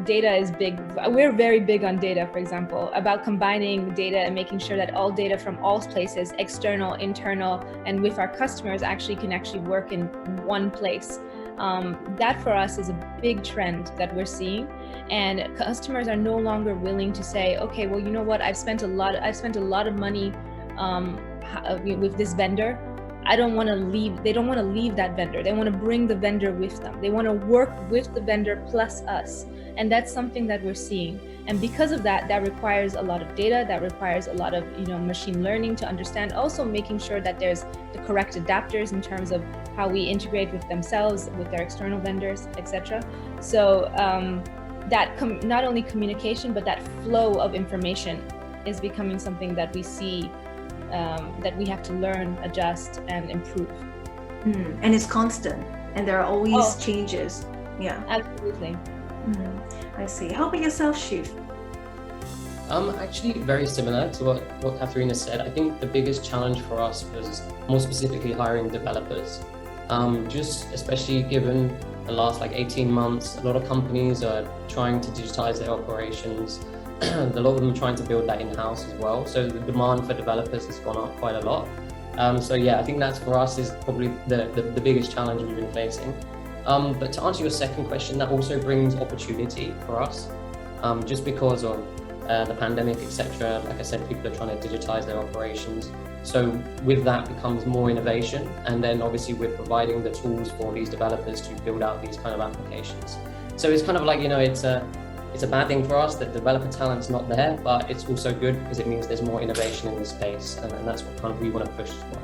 data is big. We're very big on data, for example, about combining data and making sure that all data from all places, external, internal, and with our customers can actually work in one place. That for us is a big trend that we're seeing, and customers are no longer willing to say, okay, well, you know what, I've spent a lot of money with this vendor. I don't want to leave. They don't want to leave that vendor. They want to bring the vendor with them. They want to work with the vendor plus us. And that's something that we're seeing. And because of that, that requires a lot of data, that requires a lot of, machine learning to understand, also making sure that there's the correct adapters in terms of how we integrate with themselves, with their external vendors, etc. So that not only communication, but that flow of information is becoming something that we see that we have to learn, adjust, and improve. And it's constant, and there are always changes. Yeah, absolutely. I see. How about yourself, Shiv? Actually, very similar to what Katherina said. I think the biggest challenge for us was more specifically hiring developers. Just especially given the last 18 months, a lot of companies are trying to digitize their operations. A lot of them are trying to build that in-house as well. So the demand for developers has gone up quite a lot. So yeah, I think that's for us is probably the biggest challenge we've been facing. But to answer your second question, that also brings opportunity for us, just because of the pandemic, etc. Like I said, people are trying to digitize their operations. So with that becomes more innovation. And then obviously we're providing the tools for these developers to build out these kind of applications. So it's kind of like, it's a bad thing for us that developer talent's not there, but it's also good because it means there's more innovation in the space, and that's what kind of we want to push as well.